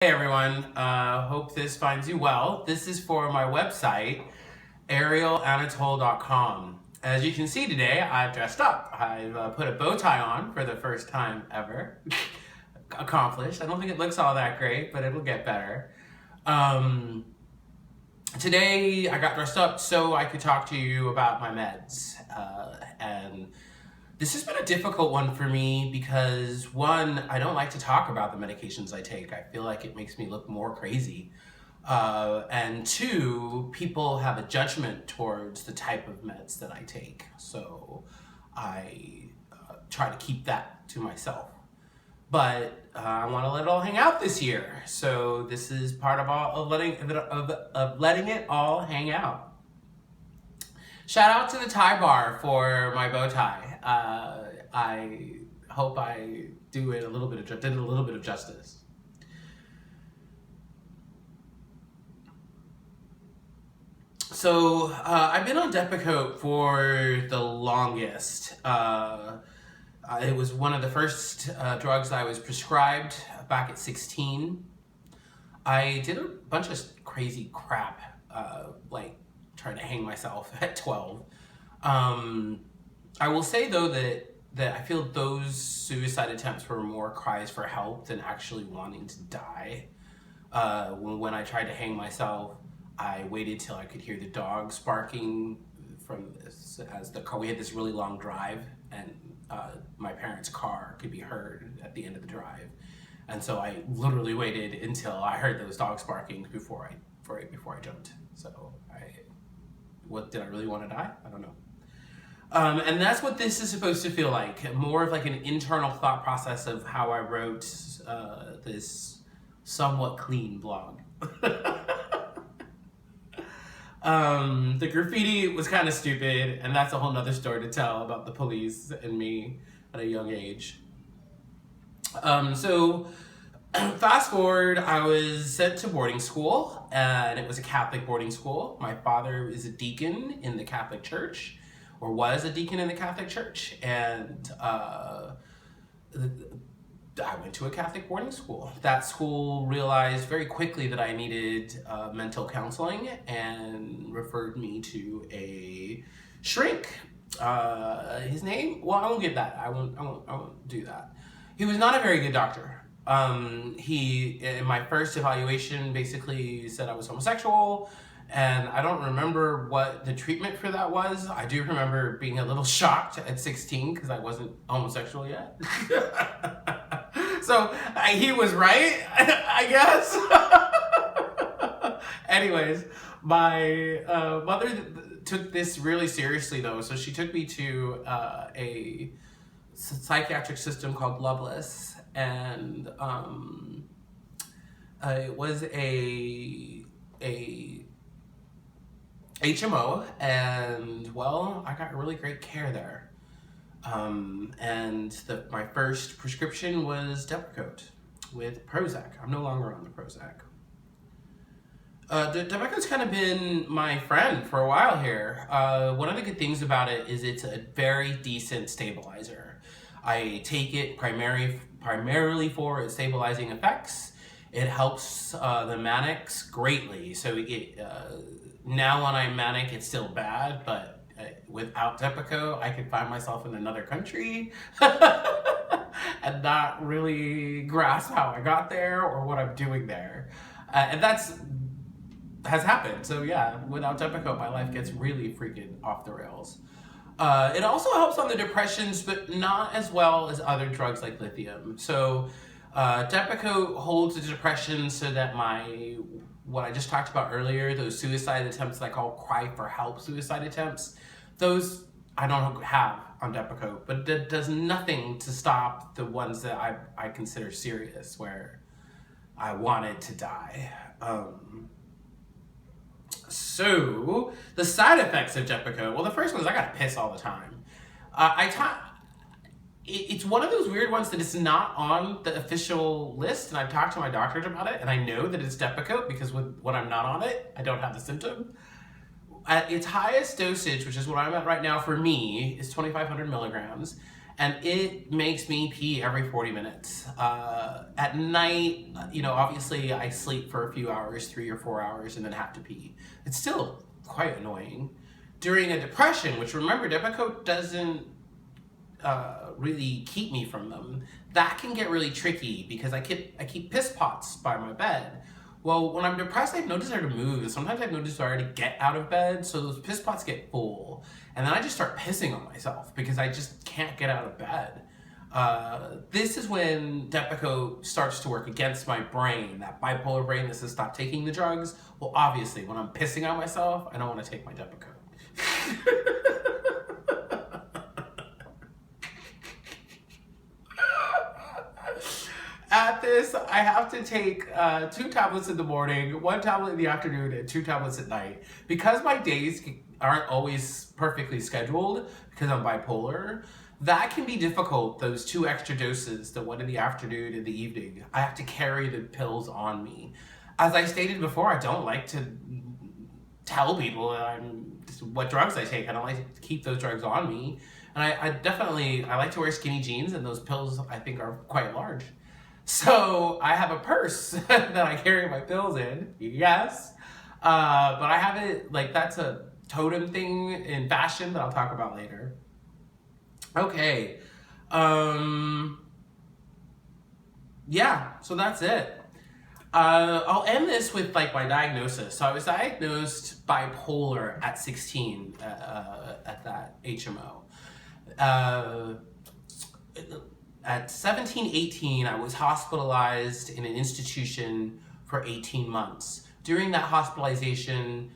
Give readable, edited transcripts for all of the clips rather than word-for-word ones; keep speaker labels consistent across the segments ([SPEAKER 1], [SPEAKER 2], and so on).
[SPEAKER 1] Hey everyone, hope this finds you well. This is for my website, ArielAnatole.com. As you can see today, I've dressed up. I've put a bow tie on for the first time ever. Accomplished. I don't think it looks all that great, but it'll get better. Today I got dressed up so I could talk to you about my meds. And this has been a difficult one for me because one, I don't like to talk about the medications I take. I feel like it makes me look more crazy. And two, people have a judgment towards the type of meds that I take. So I try to keep that to myself. But I want to let it all hang out this year. So this is part of letting it all hang out. Shout out to the tie bar for my bow tie. I hope I did a little bit of justice. So I've been on Depakote for the longest. It was one of the first drugs I was prescribed back at 16. I did a bunch of crazy crap, like trying to hang myself at 12. I will say though that I feel those suicide attempts were more cries for help than actually wanting to die. When I tried to hang myself, I waited till I could hear the dogs barking from this, as the car. We had this really long drive, and my parents' car could be heard at the end of the drive, and so I literally waited until I heard those dogs barking before I jumped. So did I really want to die? I don't know. And that's what this is supposed to feel like. More of like an internal thought process of how I wrote this somewhat clean blog. The graffiti was kind of stupid, and that's a whole nother story to tell about the police and me at a young age. So fast forward, I was sent to boarding school, and it was a Catholic boarding school. My father is a deacon in the Catholic Church, or was a deacon in the Catholic Church, and I went to a Catholic boarding school. That school realized very quickly that I needed mental counseling and referred me to a shrink. His name? Well, I won't give that. I won't do that. He was not a very good doctor. He, in my first evaluation, basically said I was homosexual, and I don't remember what the treatment for that was. I do remember being a little shocked at 16 because I wasn't homosexual yet. So he was right, I guess. Anyways, my mother took this really seriously though, so she took me to a psychiatric system called Loveless, and it was a HMO, and well, I got really great care there. And my first prescription was Depakote with Prozac. I'm no longer on the Prozac. Depakote's kind of been my friend for a while here. One of the good things about it is it's a very decent stabilizer. I take it primarily for its stabilizing effects. It helps the manics greatly. So now when I'm manic, it's still bad, but without Depakote, I could find myself in another country and not really grasp how I got there or what I'm doing there. And has happened. So yeah, without Depakote, my life gets really freaking off the rails. It also helps on the depressions, but not as well as other drugs like lithium. So Depakote holds the depression so that what I just talked about earlier, those suicide attempts that I call cry for help suicide attempts, those I don't have on Depakote, but it does nothing to stop the ones that I consider serious, where I wanted to die. So the side effects of Depakote, well, the first one is I gotta piss all the time. It's one of those weird ones that is not on the official list, and I've talked to my doctors about it, and I know that it's Depakote because when I'm not on it, I don't have the symptom. At its highest dosage, which is what I'm at right now for me, is 2,500 milligrams, and it makes me pee every 40 minutes. At night, obviously I sleep for a few hours, 3 or 4 hours, and then have to pee. It's still quite annoying. During a depression, which remember, Depakote doesn't really keep me from them, that can get really tricky because I keep piss pots by my bed. Well, when I'm depressed, I have no desire to move, and sometimes I have no desire to get out of bed, so those piss pots get full. And then I just start pissing on myself because I just can't get out of bed. This is when Depakote starts to work against my brain, that bipolar brain that says stop taking the drugs. Well, obviously, when I'm pissing on myself, I don't want to take my Depakote. At this, I have to take 2 tablets in the morning, 1 tablet in the afternoon, and 2 tablets at night. Because my days aren't always perfectly scheduled, because I'm bipolar, that can be difficult, those 2 extra doses, the one in the afternoon and the evening. I have to carry the pills on me. As I stated before, I don't like to tell people what drugs I take. I don't like to keep those drugs on me. And I like to wear skinny jeans, and those pills, I think, are quite large. So I have a purse that I carry my pills in, yes. But I have it, that's a totem thing in fashion that I'll talk about later. Okay. Yeah, so that's it. I'll end this with my diagnosis. So I was diagnosed bipolar at 16 at that HMO. At 17, 18, I was hospitalized in an institution for 18 months. During that hospitalization,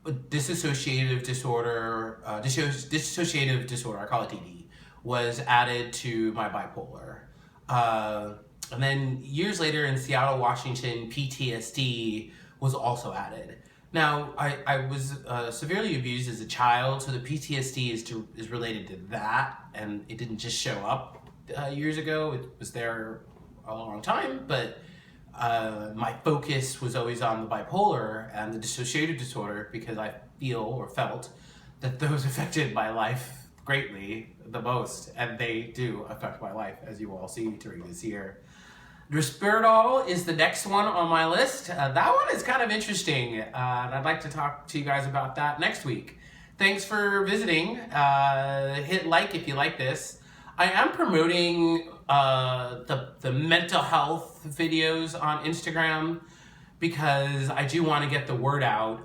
[SPEAKER 1] dissociative disorder, I call it DD, was added to my bipolar. And then years later in Seattle, Washington, PTSD was also added. Now, I was severely abused as a child, so the PTSD is related to that, and it didn't just show up years ago. It was there a long time, but my focus was always on the bipolar and the dissociative disorder because I felt that those affected my life greatly the most, and they do affect my life, as you will all see during this year. Risperidol is the next one on my list. That one is kind of interesting, and I'd like to talk to you guys about that next week. Thanks for visiting. Hit like if you like this. I am promoting the mental health videos on Instagram because I do want to get the word out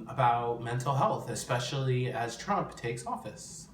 [SPEAKER 1] about mental health, especially as Trump takes office.